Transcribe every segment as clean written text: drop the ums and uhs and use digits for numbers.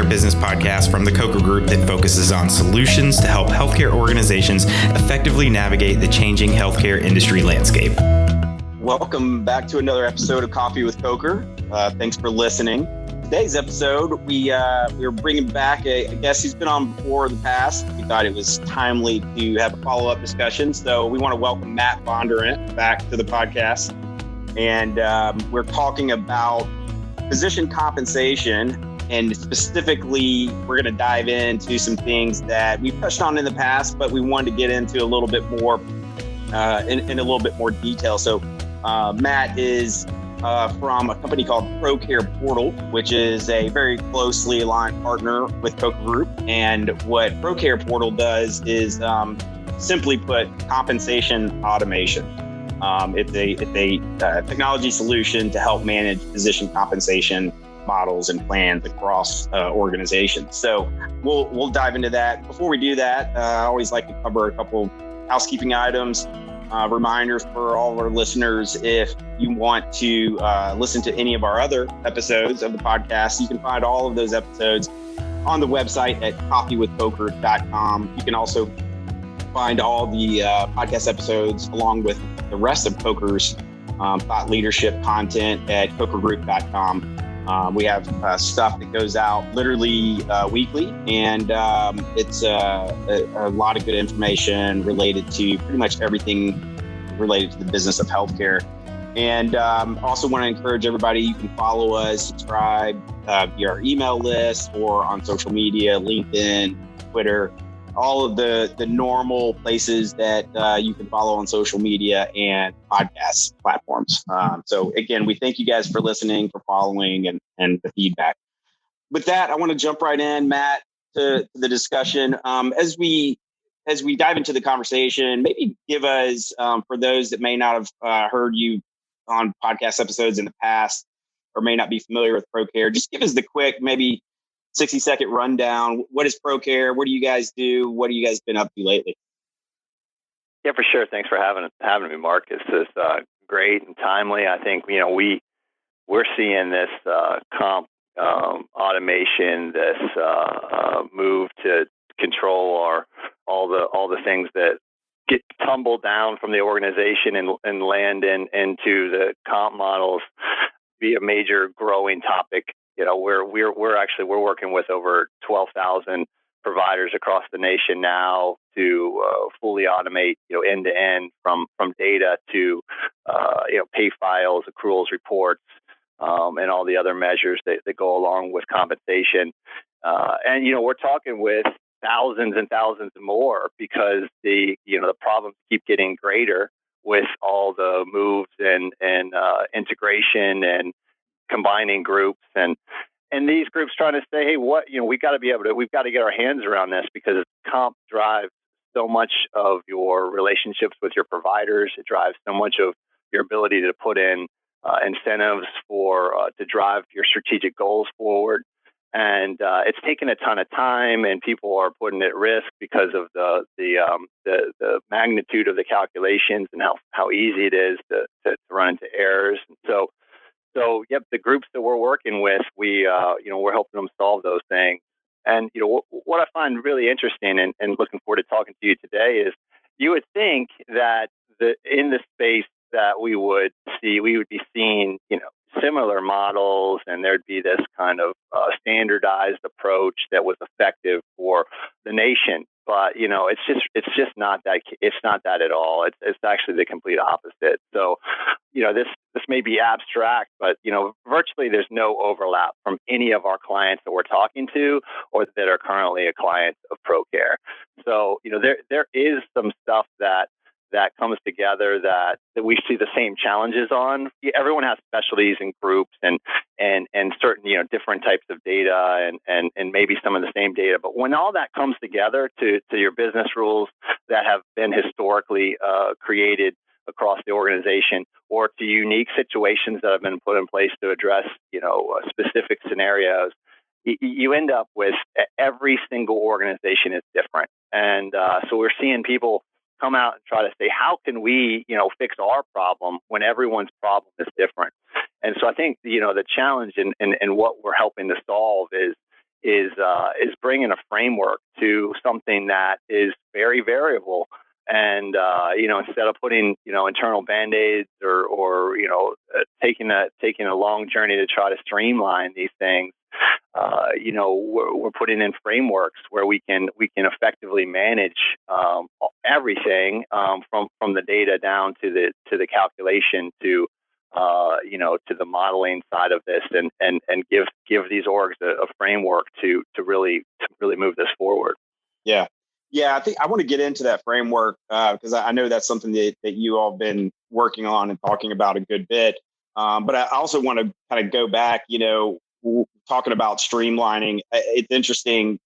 healthcare business podcast from the Coker Group that focuses on solutions to help healthcare organizations effectively navigate the changing healthcare industry landscape. Welcome back to another episode of Coffee with Coker. Thanks for listening. Today's episode, we're bringing back a guest who's been on before in the past. We thought it was timely to have a follow-up discussion. So we want to welcome Matt BonDurant back to the podcast. And we're talking about physician compensation. And specifically, we're going to dive into some things that we've touched on in the past, but we wanted to get into a little bit more in a little bit more detail. So Matt is from a company called ProCARE Portal, which is a very closely aligned partner with Coker Group. And what ProCARE Portal does is simply put, compensation automation. It's a technology solution to help manage physician compensation models and plans across organizations. So we'll dive into that. Before we do that, I always like to cover a couple housekeeping items. Reminders for all of our listeners, if you want to listen to any of our other episodes of the podcast, you can find all of those episodes on the website at coffeewithcoker.com. You can also find all the podcast episodes along with the rest of Coker's thought leadership content at cokergroup.com. We have stuff that goes out literally weekly, and it's a lot of good information related to pretty much everything related to the business of healthcare. And also want to encourage everybody, you can follow us, subscribe via our email list or on social media, LinkedIn, Twitter, all of the normal places that you can follow on social media and podcast platforms. So again, we thank you guys for listening, for following, and the feedback. With that, I want to jump right in, Matt, to the discussion. As we dive into the conversation, maybe give us, for those that may not have heard you on podcast episodes in the past or may not be familiar with ProCARE, just give us the quick, maybe 60-second rundown. What is ProCARE? What do you guys do? What have you guys been up to lately? Yeah, for sure. Thanks for having me, Mark. This is great and timely. I think we're seeing this comp automation, this move to control all the things that get tumbled down from the organization and land into the comp models be a major growing topic. We're working with over 12,000 providers across the nation now to fully automate, end to end from data to pay files, accruals, reports, and all the other measures that go along with compensation. And we're talking with thousands and thousands more because the problems keep getting greater with all the moves and integration and combining groups and these groups trying to say, hey, we've got to get our hands around this because comp drives so much of your relationships with your providers. It drives so much of your ability to put in incentives to drive your strategic goals forward. And it's taken a ton of time, and people are putting it at risk because of the magnitude of the calculations and how easy it is to run into errors. And so, yep, the groups that we're working with, we're helping them solve those things. And, what I find really interesting and looking forward to talking to you today is you would think that in the space that we would be seeing, similar models, and there'd be this kind of standardized approach that was effective for the nation. But it's just not that. It's not that at all. It's actually the complete opposite. So, this may be abstract, but virtually there's no overlap from any of our clients that we're talking to or that are currently a client of ProCARE. So, there is some stuff that comes together that we see the same challenges on. Everyone has specialties and groups and certain different types of data and maybe some of the same data. But when all that comes together to your business rules that have been historically created across the organization, or to unique situations that have been put in place to address specific scenarios, you end up with every single organization is different. And so we're seeing people come out and try to say, how can we, fix our problem when everyone's problem is different? And so I think, the challenge and what we're helping to solve is is bringing a framework to something that is very variable. And instead of putting internal band-aids or taking a long journey to try to streamline these things, we're putting in frameworks where we can effectively manage everything from the data down to the calculation to to the modeling side of this, and give these orgs a framework to really move this forward. Yeah. Yeah, I think I want to get into that framework because I know that's something that you all have been working on and talking about a good bit. But I also want to kind of go back, talking about streamlining. It's interesting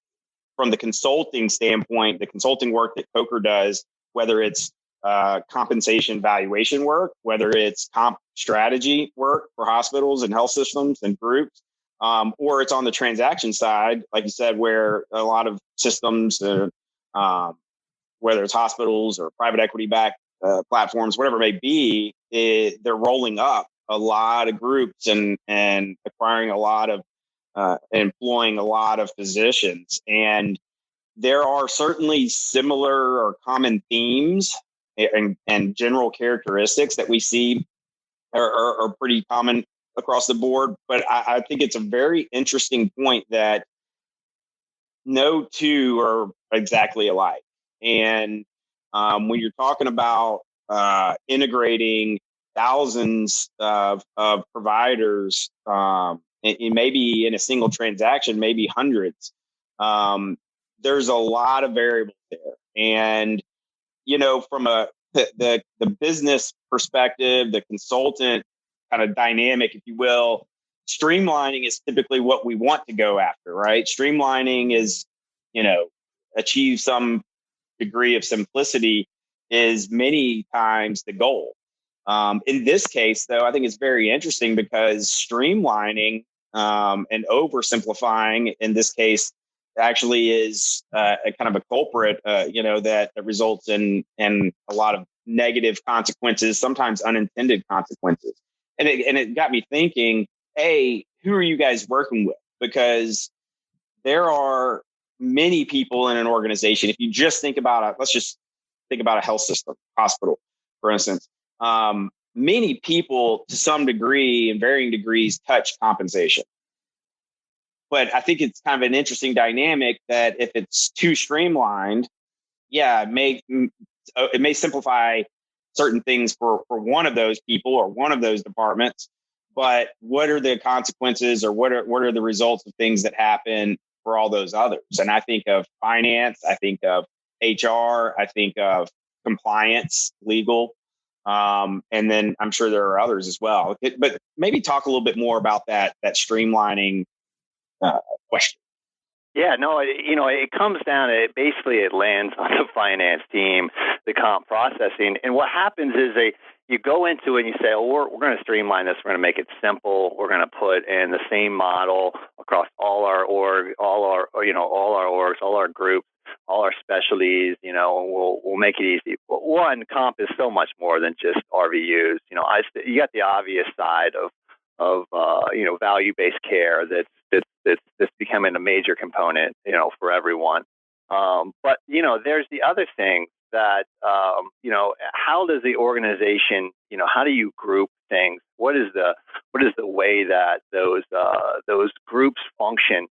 from the consulting standpoint, the consulting work that ProCARE does, whether it's compensation valuation work, whether it's comp strategy work for hospitals and health systems and groups, or it's on the transaction side, like you said, where a lot of systems, whether it's hospitals or private equity backed platforms, whatever it may be, they're rolling up a lot of groups and acquiring a lot of employing a lot of physicians. And there are certainly similar or common themes and general characteristics that we see are pretty common across the board. But I think it's a very interesting point that no two are exactly alike. And when you're talking about integrating thousands of providers, and maybe in a single transaction, maybe hundreds, there's a lot of variables there. And, from the business perspective, the consultant kind of dynamic, if you will, streamlining is typically what we want to go after, right? Streamlining is, achieve some degree of simplicity is many times the goal. In this case, though, I think it's very interesting because streamlining and oversimplifying in this case actually is a kind of a culprit, that results in a lot of negative consequences, sometimes unintended consequences. And it got me thinking, hey, who are you guys working with? Because there are many people in an organization. If you just think about let's just think about a health system, hospital, for instance. Many people, to some degree, in varying degrees, touch compensation. But I think it's kind of an interesting dynamic that if it's too streamlined, it may simplify certain things for one of those people or one of those departments. But what are the consequences, or what are the results of things that happen for all those others? And I think of finance, I think of HR, I think of compliance, legal, and then I'm sure there are others as well. But maybe talk a little bit more about that streamlining question. Yeah, no, it comes down to it lands on the finance team, the comp processing. And what happens is you go into it and you say, oh, we're going to streamline this. We're going to make it simple. We're going to put in the same model across all our orgs, all our groups, all our specialties. We'll make it easy. But one, comp is so much more than just RVUs. You got the obvious side of value-based care that's becoming a major component, for everyone. But there's the other thing that, how does the organization, how do you group things? What is the way that those groups function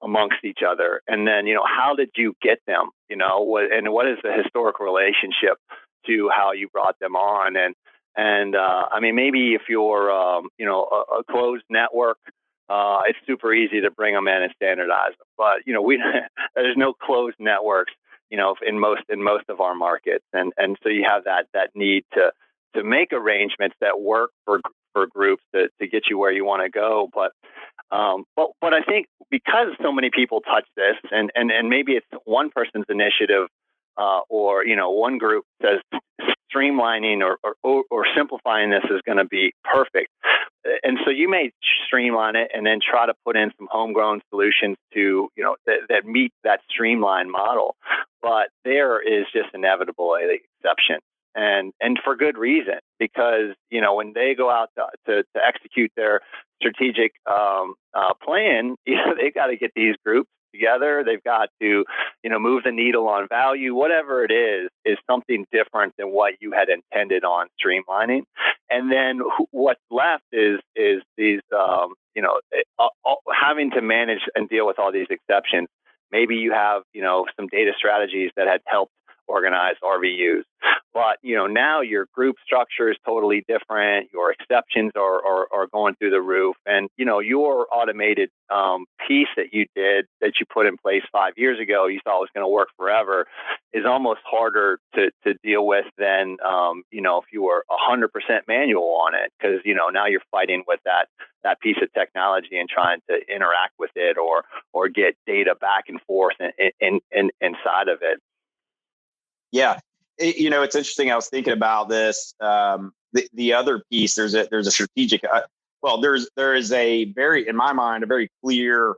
amongst each other? And then, how did you get them? What is the historic relationship to how you brought them on? And maybe if you're, a closed network, it's super easy to bring them in and standardize them. But there's no closed networks, in most of our markets, and so you have that need to make arrangements that work for groups to get you where you want to go. But I think because so many people touch this, and maybe it's one person's initiative, or one group says streamlining or simplifying this is going to be perfect. And so you may streamline it and then try to put in some homegrown solutions to, that meet that streamlined model. But there is just inevitably an exception. and for good reason, because when they go out to execute their strategic plan, they've got to get these groups together. They've got to move the needle on value. Whatever it is something different than what you had intended on streamlining. And then what's left is these having to manage and deal with all these exceptions. Maybe you have some data strategies that had helped organize RVUs, but now your group structure is totally different. Your exceptions are going through the roof, and your automated piece that you put in place 5 years ago, you thought was going to work forever, is almost harder to deal with than if you were 100% manual on it, because now you're fighting with that piece of technology and trying to interact with it or get data back and forth inside of it. Yeah. It's interesting. I was thinking about this. The other piece, there's a strategic, there is a very, in my mind, a very clear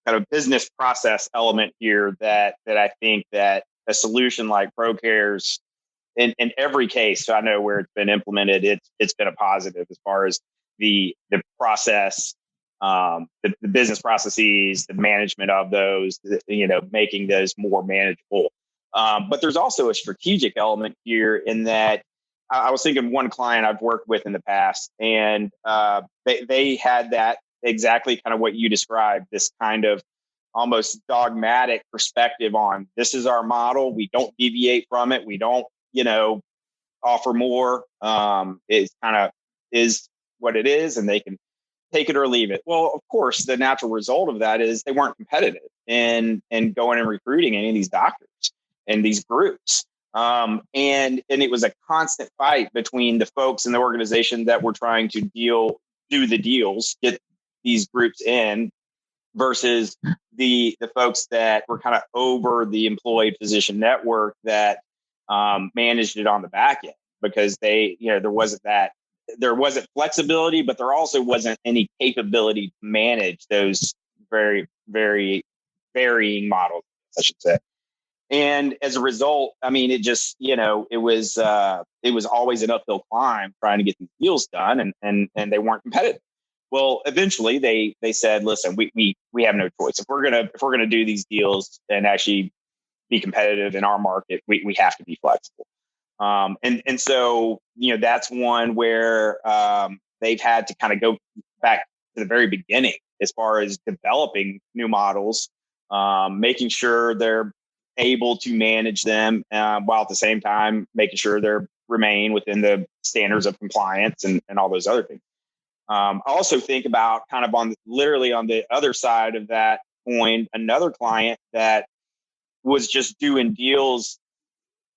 kind of business process element here that I think that a solution like ProCARE's in every case, so I know where it's been implemented, it's been a positive as far as the process, the business processes, the management of those, making those more manageable. But there's also a strategic element here in that I was thinking of one client I've worked with in the past, and they had that exactly kind of what you described, this kind of almost dogmatic perspective on this is our model. We don't deviate from it. We don't, offer more. It kind of is what it is, and they can take it or leave it. Well, of course, the natural result of that is they weren't competitive in going and recruiting any of these doctors and these groups. And it was a constant fight between the folks in the organization that were trying to do the deals, get these groups in, versus the folks that were kind of over the employed physician network that managed it on the back end, because there wasn't flexibility, but there also wasn't any capability to manage those very, very varying models, I should say. And as a result, I mean, it just, it was always an uphill climb trying to get these deals done, and they weren't competitive. Well, eventually they said, listen, we have no choice. If we're gonna do these deals and actually be competitive in our market, we have to be flexible. And so, that's one where they've had to kind of go back to the very beginning as far as developing new models, making sure they're able to manage them while at the same time making sure they remain within the standards of compliance and all those other things. I also think about kind of literally on the other side of that coin, another client that was just doing deals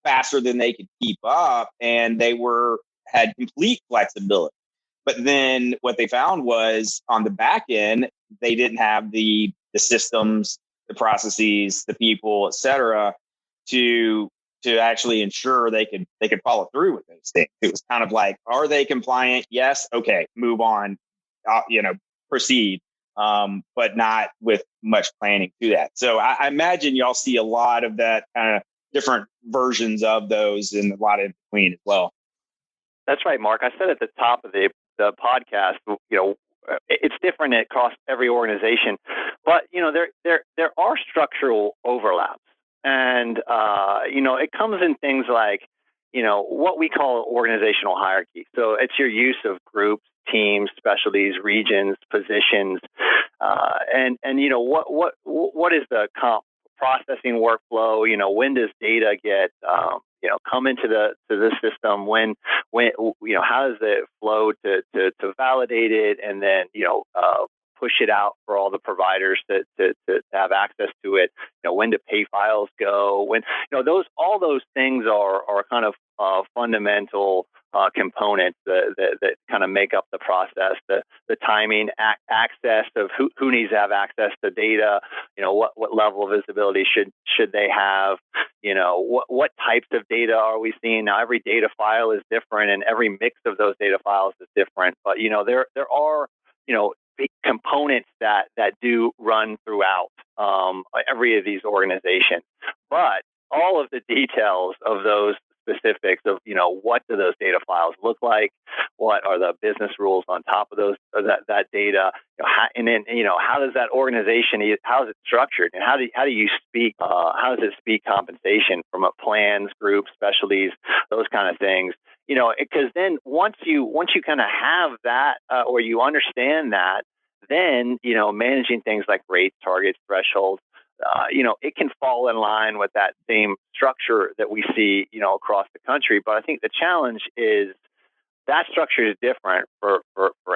faster than they could keep up, and they had complete flexibility. But then what they found was on the back end, they didn't have the systems, the processes, the people, et cetera, to actually ensure they could follow through with those things. It was kind of like, are they compliant? Yes. Okay. Move on. Proceed. But not with much planning to that. So I imagine y'all see a lot of that kind of different versions of those and a lot in between as well. That's right, Mark. I said at the top of the podcast, it's different across every organization, but there are structural overlaps, and it comes in things like what we call organizational hierarchy. So it's your use of groups, teams, specialties, regions, positions, and what is the comp processing workflow? When does data get come into the system? When how does it flow to validate it, and then push it out for all the providers to have access to it? When do pay files go? When all those things are kind of fundamental components that kind of make up the process. The timing, access of who needs to have access to data. What level of visibility should they have? What types of data are we seeing? Now, every data file is different, and every mix of those data files is different. But there are components that do run throughout every of these organizations. But all of the details of those specifics of, what do those data files look like? What are the business rules on top of that data? And then, how does that organization, how is it structured? And how do you speak, how does it speak compensation from a plans, groups, specialties, those kind of things? Because then once you kind of have that, or you understand that, then, managing things like rates, targets, thresholds, it can fall in line with that same structure that we see, across the country. But I think the challenge is that structure is different for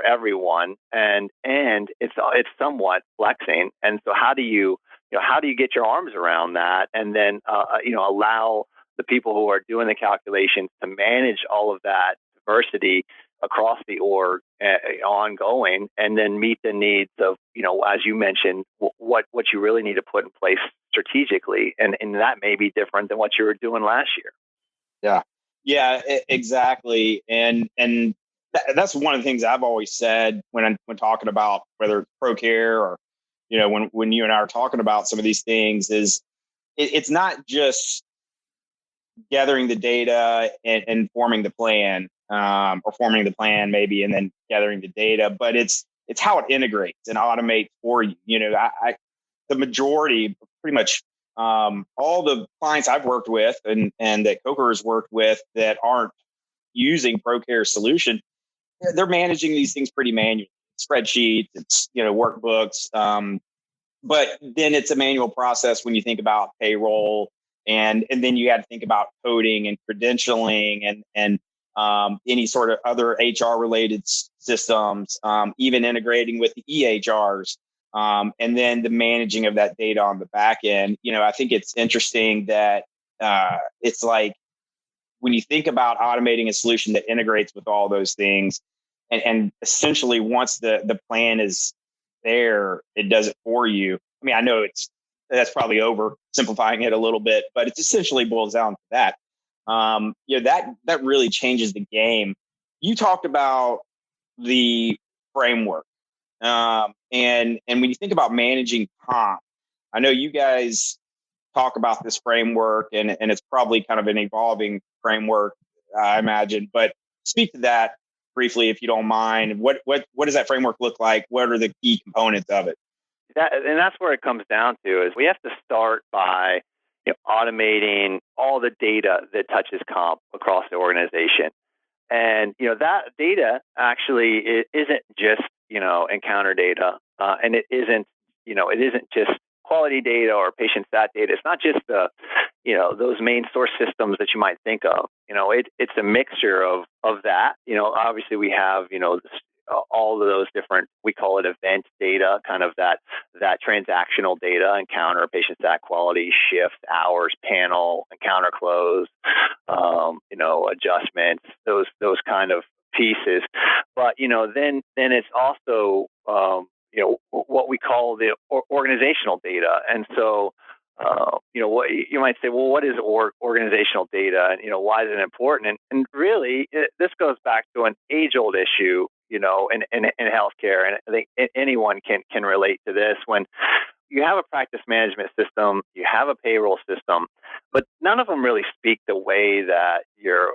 everyone, and it's somewhat flexing. And so how do you get your arms around that, and then allow the people who are doing the calculations to manage all of that diversity across the org ongoing, and then meet the needs of, as you mentioned, what you really need to put in place strategically, and that may be different than what you were doing last year. Yeah, exactly. And that's one of the things I've always said when talking about whether it's ProCARE or, when you and I are talking about some of these things, is it's not just gathering the data and forming the plan, or forming the plan maybe, and then gathering the data, but it's how it integrates and automates for you. The majority, pretty much, all the clients I've worked with and that Coker has worked with that aren't using ProCare solution, they're managing these things pretty manually. Spreadsheets, it's workbooks, but then it's a manual process when you think about payroll, and then you got to think about coding and credentialing and any sort of other HR related systems, even integrating with the EHRs. And then the managing of that data on the back end. I think it's interesting that it's like when you think about automating a solution that integrates with all those things, and essentially once the plan is there, it does it for you. I mean, I know that's probably oversimplifying it a little bit, but it essentially boils down to that. That really changes the game. You talked about the framework. And when you think about managing comp, I know you guys talk about this framework, and it's probably kind of an evolving framework, I imagine. But speak to that briefly, if you don't mind. What does that framework look like? What are the key components of it? And that's where it comes down to, is we have to start by automating all the data that touches comp across the organization. And that data actually isn't just encounter data, and it isn't just quality data or patient stat data. It's not just the those main source systems that you might think of. It's a mixture of that. Obviously we have all of those different, we call it event data, kind of that transactional data, encounter, patient stat, quality, shift, hours, panel, encounter close, adjustments, those kind of pieces. But then it's also what we call the organizational data. And so what you might say, well, what is organizational data, and why is it important? And really, this goes back to an age-old issue, in healthcare, and I think anyone can relate to this. When you have a practice management system, you have a payroll system, but none of them really speak the way that your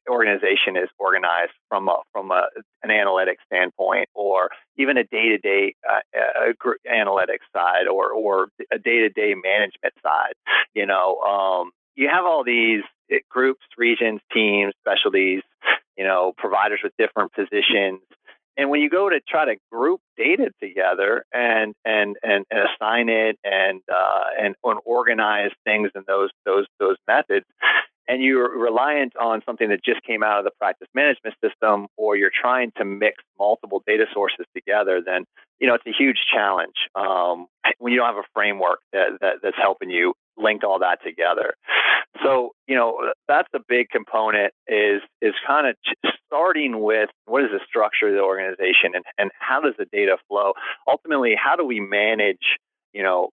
organization is organized from an analytics standpoint, or even a day-to-day analytics side, or a day-to-day management side. You have all these groups, regions, teams, specialties, providers with different positions. And when you go to try to group data together and assign it and organize things in those methods, and you're reliant on something that just came out of the practice management system, or you're trying to mix multiple data sources together, then it's a huge challenge when you don't have a framework that's helping you link all that together. So that's a big component, is kind of starting with what is the structure of the organization, and how does the data flow? Ultimately, how do we manage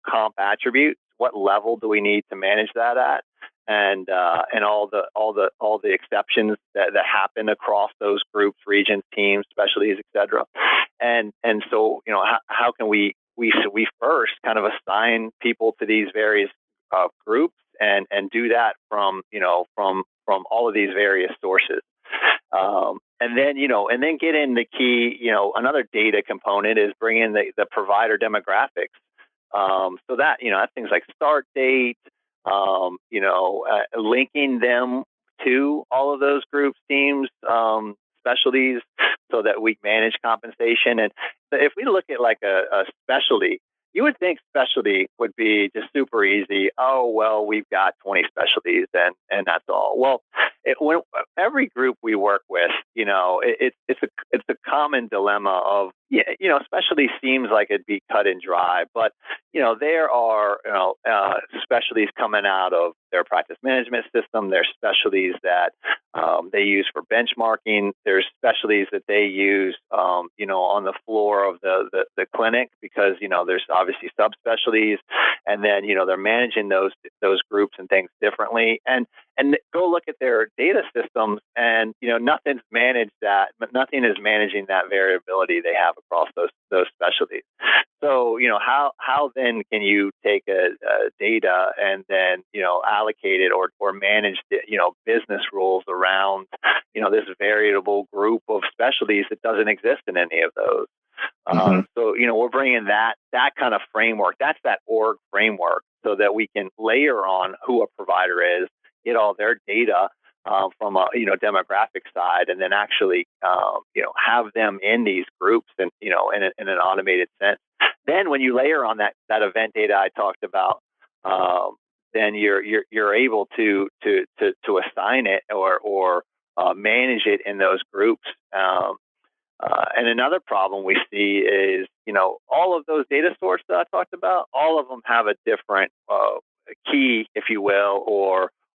comp attributes? What level do we need to manage that at? And all the exceptions that happen across those groups, regions, teams, specialties, etc. And so how can we first kind of assign people to these various groups and do that from all of these various sources. And then get in the key, another data component is bring in the provider demographics. So that, things like start date, linking them to all of those groups, teams, specialties, so that we manage compensation. And if we look at like a specialty, you would think specialty would be just super easy. Oh, well, we've got 20 specialties and that's all. Well, when every group we work with, it's a common dilemma of, specialty seems like it'd be cut and dry, but, there are, specialties coming out of their practice management system. There's specialties that they use for benchmarking. There's specialties that they use, on the floor of the clinic because, there's obviously subspecialties, and then, they're managing those groups and things differently. And go look at their data systems, and nothing's managed that, but nothing is managing that variability they have across those specialties. So how then can you take a data and then allocate it or manage the business rules around this variable group of specialties that doesn't exist in any of those? So we're bringing that kind of framework. That's that org framework, so that we can layer on who a provider is, get all their data from a demographic side, and then actually have them in these groups and in an automated sense. Then when you layer on that event data I talked about, then you're able to assign it or manage it in those groups. And another problem we see is, all of those data sources that I talked about, all of them have a different key, if you will,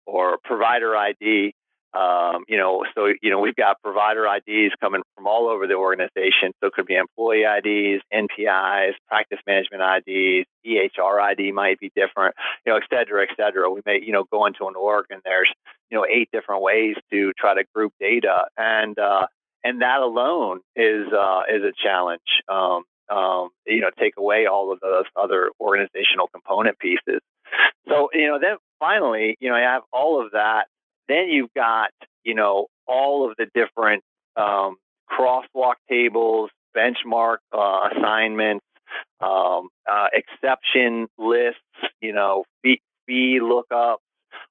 or provider ID. So we've got provider IDs coming from all over the organization. So it could be employee IDs, NPIs, practice management IDs, EHR ID might be different, et cetera, et cetera. We may, go into an org and there's, 8 different ways to try to group data. And that alone is a challenge. Take away all of those other organizational component pieces. So, then finally, you have all of that. Then you've got, all of the different crosswalk tables, benchmark assignments, exception lists, fee lookups,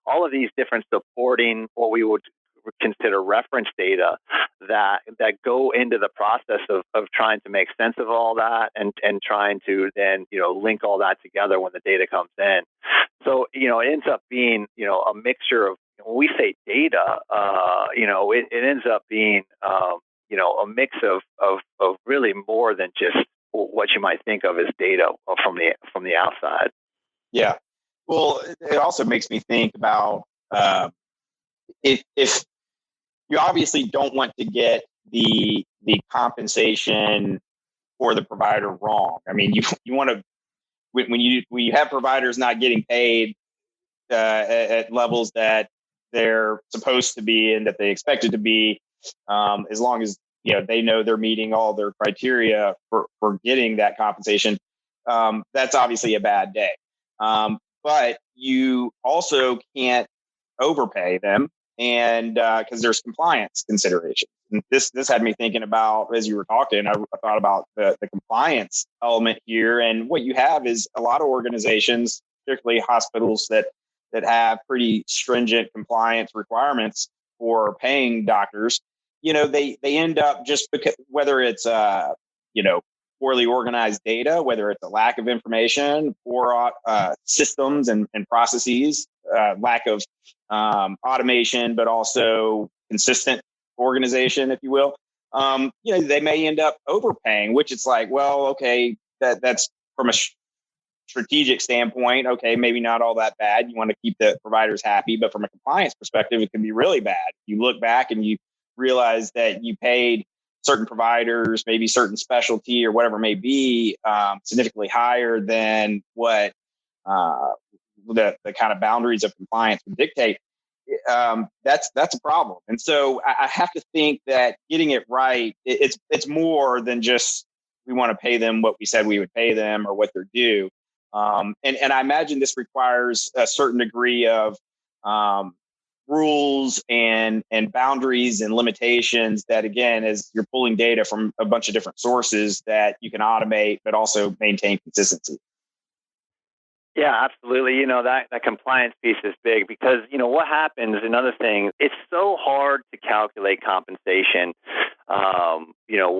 all of these different supporting what we would consider reference data that go into the process of trying to make sense of all that and trying to then link all that together when the data comes in. So it ends up being a mixture of, when we say data, it ends up being a mix of really more than just what you might think of as data from the outside. Yeah. Well, it also makes me think about if you obviously don't want to get the compensation for the provider wrong. I mean, you want to, when you have providers not getting paid at levels that they're supposed to be and that they expected to be, as long as they know they're meeting all their criteria for getting that compensation, that's obviously a bad day. But you also can't overpay them, and because there's compliance considerations. And this had me thinking about, as you were talking, I thought about the compliance element here. And what you have is a lot of organizations, particularly hospitals that have pretty stringent compliance requirements for paying doctors. They end up, just because, whether it's poorly organized data, whether it's a lack of information, poor systems and processes, lack of automation, but also consistent organization, if you will. They may end up overpaying, which it's like, well, okay, that's from a strategic standpoint, okay, maybe not all that bad. You want to keep the providers happy, but from a compliance perspective, it can be really bad. You look back and you realize that you paid certain providers, maybe certain specialty or whatever it may be, significantly higher than what the kind of boundaries of compliance would dictate. That's a problem. And so I have to think that getting it right, it's more than just we want to pay them what we said we would pay them or what they're due. And I imagine this requires a certain degree of rules and boundaries and limitations that, again, as you're pulling data from a bunch of different sources that you can automate, but also maintain consistency. Yeah, absolutely. That compliance piece is big because, what happens, another thing, it's so hard to calculate compensation,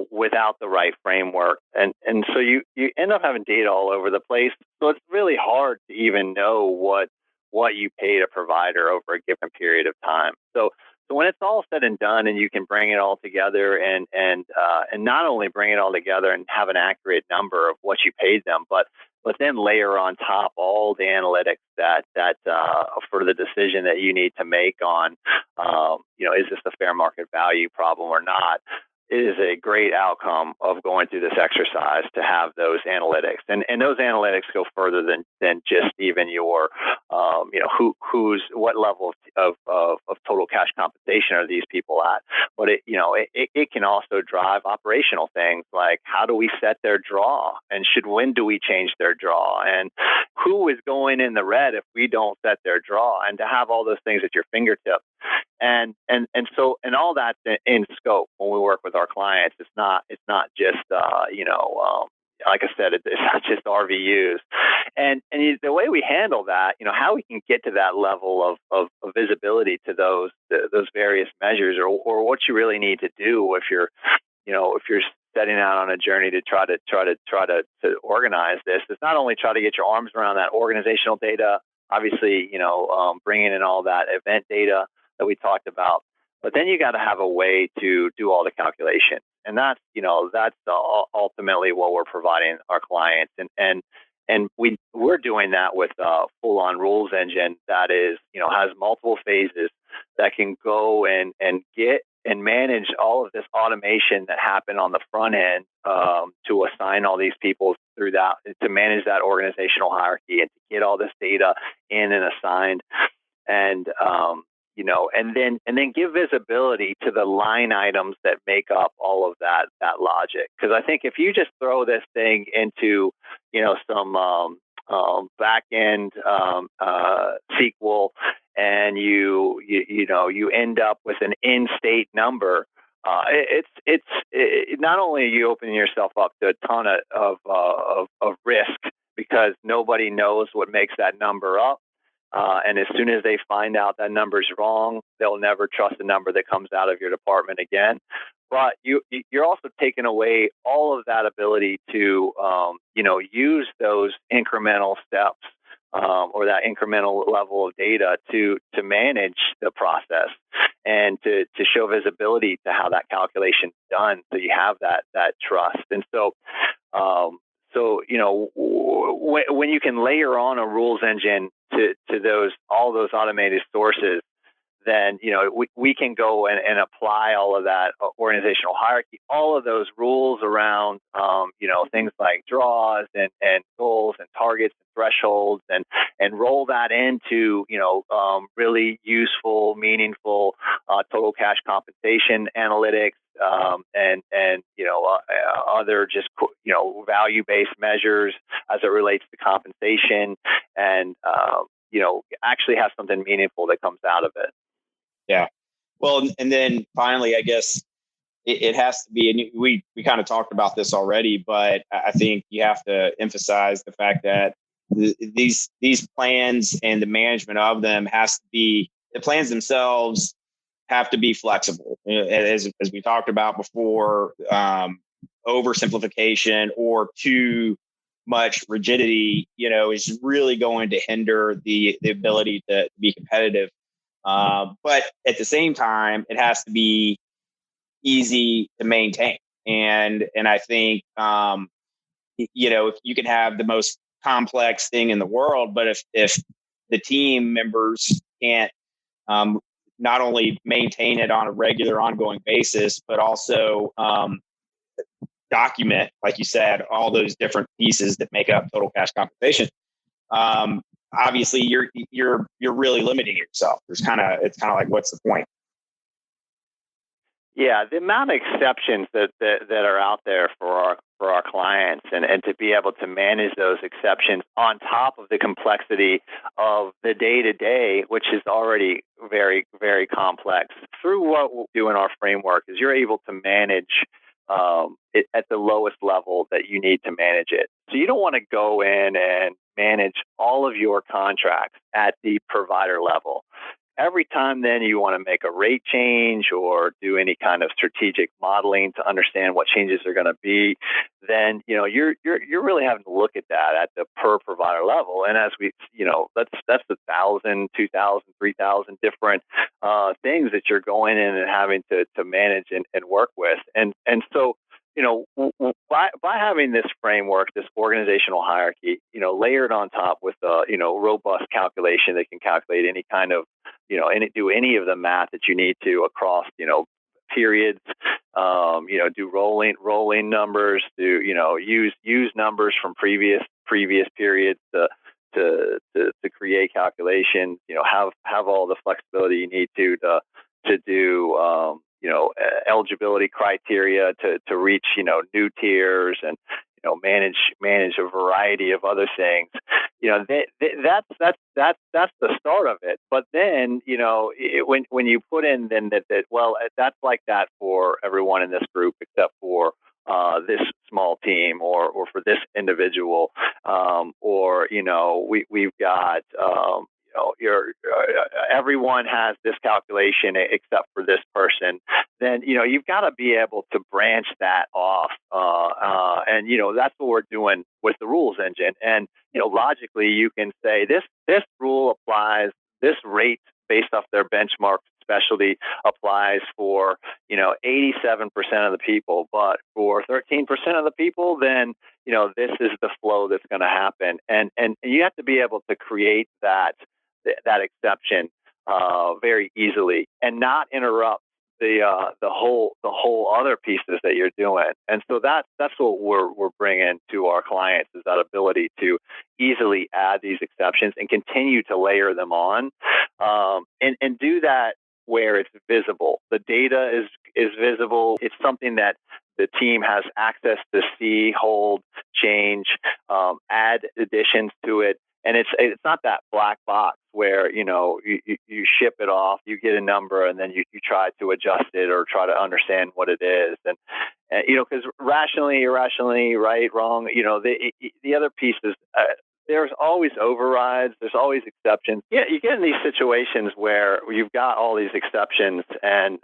without the right framework. And so you end up having data all over the place. So it's really hard to even know what you paid a provider over a given period of time. So when it's all said and done and you can bring it all together and not only bring it all together and have an accurate number of what you paid them, but then layer on top all the analytics that for the decision that you need to make on, is this a fair market value problem or not? It is a great outcome of going through this exercise to have those analytics, and those analytics go further than just even your, what level of total cash compensation are these people at, but it can also drive operational things like how do we set their draw, and when do we change their draw, and who is going in the red if we don't set their draw, and to have all those things at your fingertips. And all that's in scope when we work with our clients. It's not just like I said, it's not just RVUs. And the way we handle that, how we can get to that level of visibility to those various measures, or what you really need to do if you're setting out on a journey to try to organize this, is not only try to get your arms around that organizational data, obviously, bringing in all that event data that we talked about, but then you got to have a way to do all the calculation, and that's ultimately what we're providing our clients, and we're doing that with a full-on rules engine that is has multiple phases that can go and get and manage all of this automation that happened on the front end, to assign all these people through that, to manage that organizational hierarchy and to get all this data in and assigned, and and then give visibility to the line items that make up all of that logic. Because I think if you just throw this thing into some back end SQL, and you end up with an in-state number, it's not only are you opening yourself up to a ton of risk, because nobody knows what makes that number up. And as soon as they find out that number's wrong, they'll never trust a number that comes out of your department again. But you're also taking away all of that ability to, use those incremental steps, or that incremental level of data to manage the process and to show visibility to how that calculation is done, so you have that trust. And so, when you can layer on a rules engine to all those automated sources, then we can go and apply all of that organizational hierarchy, all of those rules around things like draws and goals and targets and thresholds, and roll that into really useful, meaningful total cash compensation analytics, and other just value-based measures as it relates to compensation, and actually have something meaningful that comes out of it. Yeah. Well, and then finally, I guess it has to be, and we kind of talked about this already, but I think you have to emphasize the fact that these plans and the management of them the plans themselves have to be flexible. As we talked about before, oversimplification or too much rigidity, is really going to hinder the ability to be competitive. But at the same time, it has to be easy to maintain. And I think, if you can have the most complex thing in the world, but if the team members can't not only maintain it on a regular, ongoing basis, but also document, like you said, all those different pieces that make up total cash compensation, obviously you're really limiting yourself. It's kind of like, what's the point? Yeah, the amount of exceptions that are out there for for our clients, and to be able to manage those exceptions on top of the complexity of the day-to-day, which is already very, very complex. Through what we'll do in our framework is you're able to manage it at the lowest level that you need to manage it. So you don't want to go in and manage all of your contracts at the provider level. Every time then you want to make a rate change or do any kind of strategic modeling to understand what changes are going to be, then you're really having to look at that at the per provider level. And as we that's 1,000, 2,000, 3,000 different things that you're going in and having to manage and work with. And so by having this framework, this organizational hierarchy, layered on top with a robust calculation that can calculate any kind of and do any of the math that you need to across periods, do rolling numbers, do use numbers from previous periods to create calculations, have all the flexibility you need to do eligibility criteria to reach new tiers and manage a variety of other things. That's the start of it. But then when you put in then that that's like that for everyone in this group except for this small team or for this individual, or we've got everyone has this calculation except for this person, then you've got to be able to branch that off, and that's what we're doing with the rules engine. And logically, you can say this rule applies, this rate based off their benchmark specialty applies for 87% of the people, but for 13% of the people, then this is the flow that's going to happen, and you have to be able to create that exception very easily and not interrupt the whole other pieces that you're doing. And so that's what we're bringing to our clients, is that ability to easily add these exceptions and continue to layer them on, and do that where it's visible. The data is visible. It's something that the team has access to see, hold, change, add additions to it. And it's not that black box where you ship it off, you get a number, and then you try to adjust it or try to understand what it is. And because rationally, irrationally, right, wrong, the other piece is there's always overrides, there's always exceptions. Yeah, you get in these situations where you've got all these exceptions and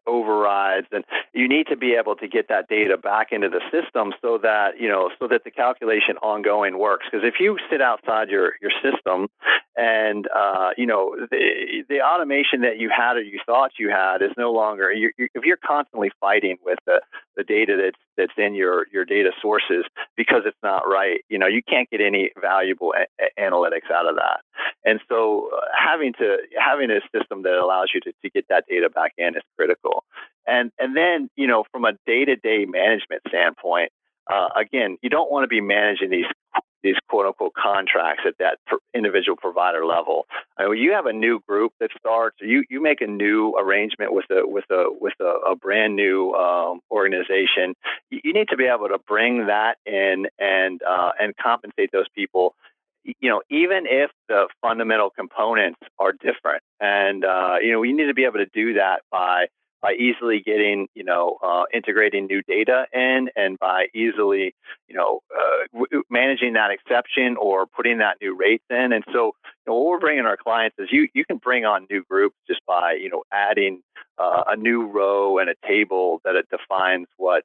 overrides, and you need to be able to get that data back into the system so that the calculation ongoing works. Because if you sit outside your system and the automation that you had or you thought you had is no longer, if you're constantly fighting with the data that's in your data sources because it's not right, you can't get any valuable analytics out of that. And so having a system that allows you to get that data back in is critical. And then, from a day-to-day management standpoint, again, you don't want to be managing these quote unquote contracts at that individual provider level. You have a new group that starts, you make a new arrangement with a brand new organization. You need to be able to bring that in and compensate those people, even if the fundamental components are different. And we need to be able to do that by easily getting, integrating new data in, and by easily, managing that exception or putting that new rates in. And so, what we're bringing our clients is you can bring on new groups just by, adding a new row and a table that it defines what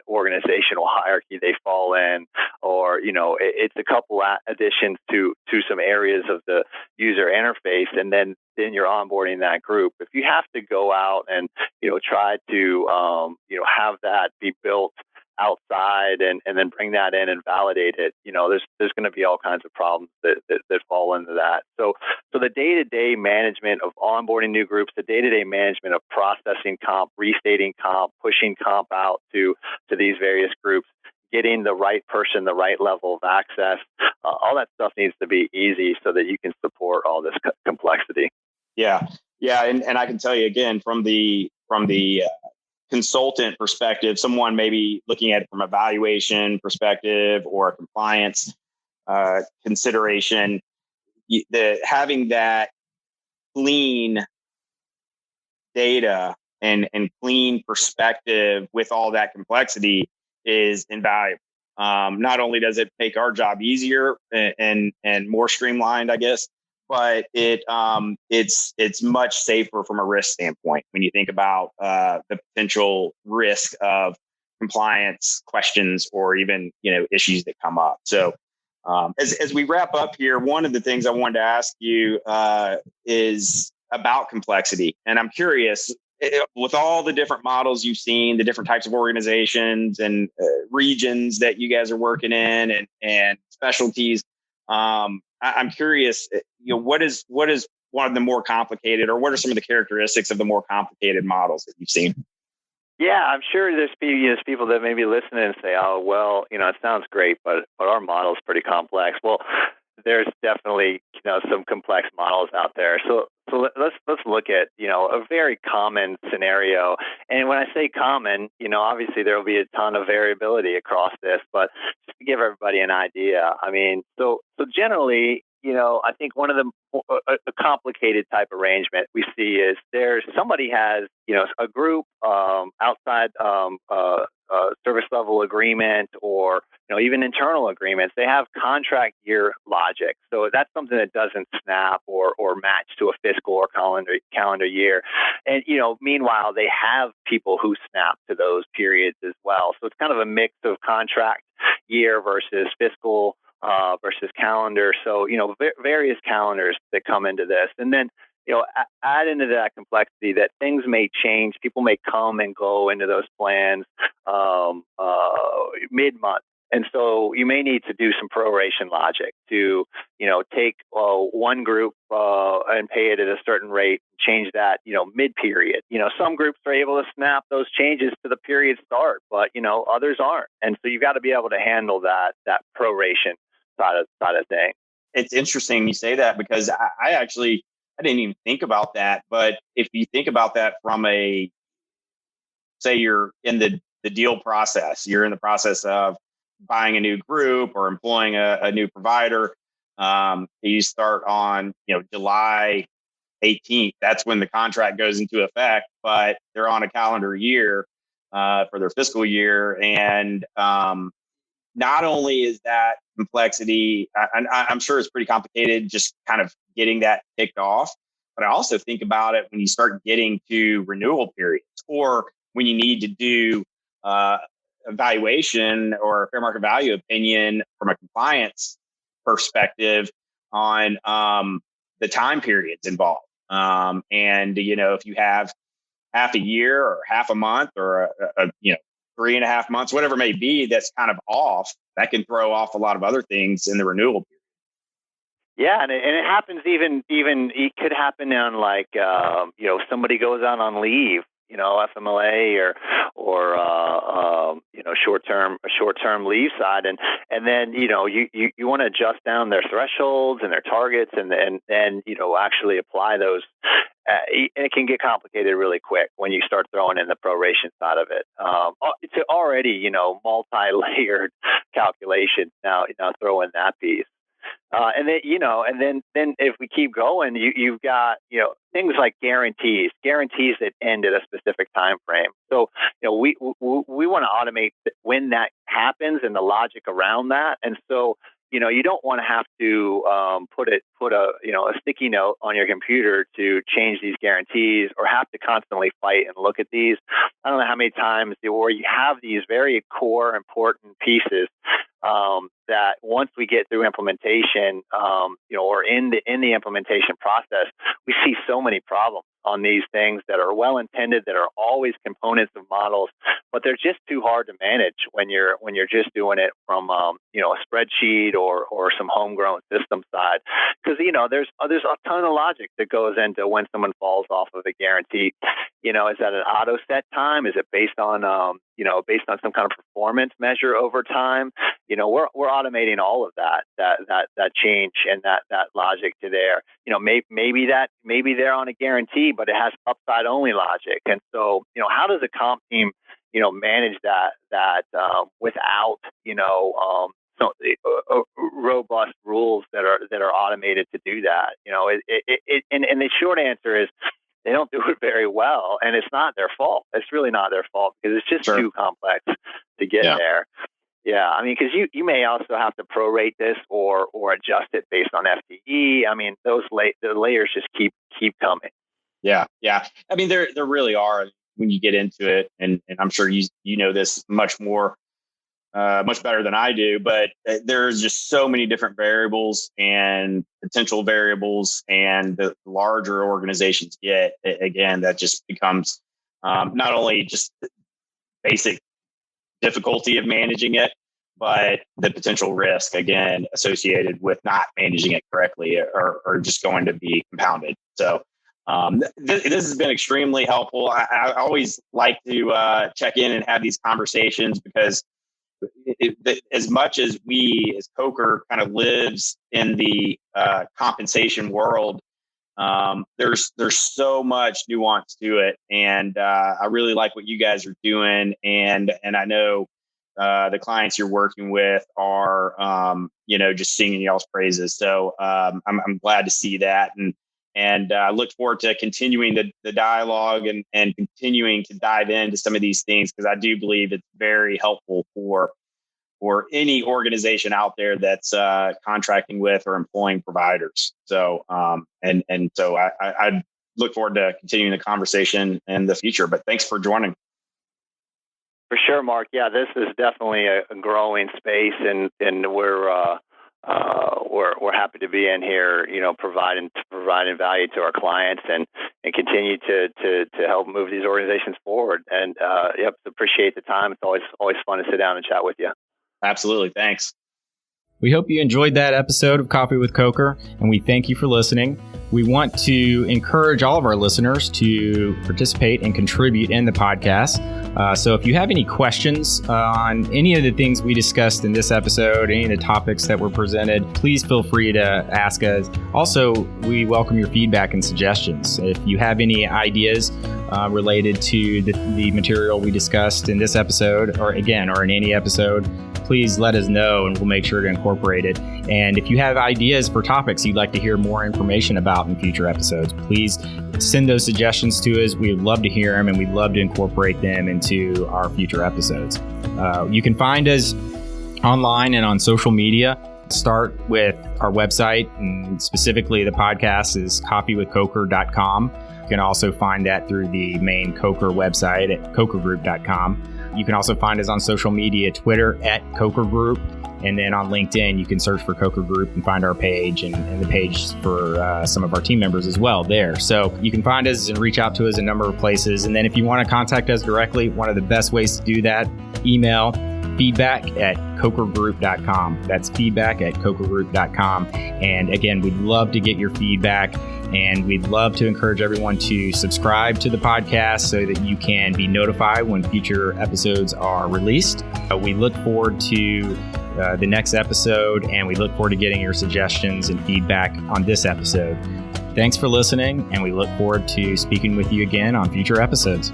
organizational hierarchy they fall in, or, it's a couple additions to some areas of the user interface, and then you're onboarding that group. If you have to go out and, try to, have that be built outside and then bring that in and validate it, there's going to be all kinds of problems that fall into that. So the day-to-day management of onboarding new groups, the day-to-day management of processing comp, restating comp, pushing comp out to these various groups, getting the right person, the right level of access, all that stuff needs to be easy so that you can support all this complexity. Yeah. And I can tell you again from the consultant perspective, someone maybe looking at it from a valuation perspective or a compliance consideration, having that clean data and clean perspective with all that complexity is invaluable. Not only does it make our job easier and more streamlined, I guess, but it's much safer from a risk standpoint when you think about the potential risk of compliance questions or even issues that come up. So as we wrap up here, one of the things I wanted to ask you is about complexity, and I'm curious, with all the different models you've seen, the different types of organizations and regions that you guys are working in and specialties, I'm curious, what is one of the more complicated, or what are some of the characteristics of the more complicated models that you've seen? Yeah, I'm sure there's people that may be listening and say, "Oh, well, it sounds great, but our model is pretty complex." Well, there's definitely some complex models out there. So let's look at a very common scenario. And when I say common, obviously there will be a ton of variability across this, but just to give everybody an idea, I mean, so generally, I think one of a complicated type arrangement we see is somebody has a group outside service level agreement or even internal agreements. They have contract year logic, so that's something that doesn't snap or match to a fiscal or calendar year. And meanwhile, they have people who snap to those periods as well. So it's kind of a mix of contract year versus fiscal versus calendar. So, various calendars that come into this. And then, add into that complexity that things may change. People may come and go into those plans mid-month. And so you may need to do some proration logic to, take one group and pay it at a certain rate, change that, mid-period. Some groups are able to snap those changes to the period start, but, others aren't. And so you've got to be able to handle that proration side of things. It's interesting you say that, because I didn't even think about that. But if you think about that from say you're in the deal process, you're in the process of buying a new group or employing a new provider. You start on July 18th. That's when the contract goes into effect, but they're on a calendar year for their fiscal year. And not only is that complexity, I'm sure it's pretty complicated just kind of getting that ticked off, but I also think about it when you start getting to renewal periods or when you need to do evaluation or fair market value opinion from a compliance perspective on the time periods involved. And, if you have half a year or half a month or a 3.5 months, whatever it may be, that's kind of off, that can throw off a lot of other things in the renewal period. Yeah, and it happens even it could happen on like somebody goes out on leave, FMLA or short term leave side, and then you want to adjust down their thresholds and their targets and then actually apply those. And it can get complicated really quick when you start throwing in the proration side of it. It's already multi-layered calculation. Now throw in that piece. And then if we keep going, you've got things like guarantees that end at a specific time frame. So we want to automate when that happens and the logic around that. And so you don't want to have to put a sticky note on your computer to change these guarantees or have to constantly fight and look at these. I don't know how many times where you have these very core important pieces that once we get through implementation, or in the implementation process, we see so many problems on these things that are well intended, that are always components of models, but they're just too hard to manage when you're just doing it from a spreadsheet or some homegrown system side, because there's a ton of logic that goes into when someone falls off of a guarantee. Is that an auto set time? Is it based on some kind of performance measure over time? We're automating all of that change and that logic to there. Maybe they're on a guarantee, but it has upside only logic. And so, how does a comp team, manage that without, robust rules that are automated to do that? And the short answer is they don't do it very well, and it's not their fault. It's really not their fault because it's just too complex to get there. Yeah, I mean, because you may also have to prorate this or adjust it based on FTE. I mean, the layers just keep coming. Yeah. I mean, there really are when you get into it, and I'm sure you know this much better than I do. But there's just so many different variables and potential variables, and the larger organizations get, again, that just becomes not only just basic difficulty of managing it, but the potential risk, again, associated with not managing it correctly are just going to be compounded. So this has been extremely helpful. I always like to check in and have these conversations because as much as we, as COCARE, kind of lives in the compensation world, there's so much nuance to it, and I really like what you guys are doing, and I know the clients you're working with are just singing y'all's praises. So I'm glad to see that, and I look forward to continuing the dialogue and continuing to dive into some of these things, because I do believe it's very helpful for any organization out there that's contracting with or employing providers. So so I look forward to continuing the conversation in the future. But thanks for joining. For sure, Mark. Yeah, this is definitely a growing space, and we're happy to be in here, providing value to our clients and continue to help move these organizations forward. And appreciate the time. It's always fun to sit down and chat with you. Absolutely. Thanks. We hope you enjoyed that episode of Coffee with COCARE, and we thank you for listening. We want to encourage all of our listeners to participate and contribute in the podcast. So if you have any questions on any of the things we discussed in this episode, any of the topics that were presented, please feel free to ask us. Also, we welcome your feedback and suggestions. If you have any ideas related to the material we discussed in this episode, or in any episode, please let us know and we'll make sure to incorporate it. And if you have ideas for topics you'd like to hear more information about in future episodes, please send those suggestions to us. We would love to hear them, and we'd love to incorporate them into our future episodes. You can find us online and on social media. Start with our website, and specifically the podcast is coffeewithcocar.com. You can also find that through the main COCARE website at cocargroup.com. You can also find us on social media, Twitter at COCARE Group, and then on LinkedIn, you can search for COCARE Group and find our page and the page for some of our team members as well there. So you can find us and reach out to us a number of places. And then if you want to contact us directly, one of the best ways to do that, email feedback@cocargroup.com. That's feedback@cocargroup.com. And again, we'd love to get your feedback, and we'd love to encourage everyone to subscribe to the podcast so that you can be notified when future episodes are released. We look forward to the next episode, and we look forward to getting your suggestions and feedback on this episode. Thanks for listening, and we look forward to speaking with you again on future episodes.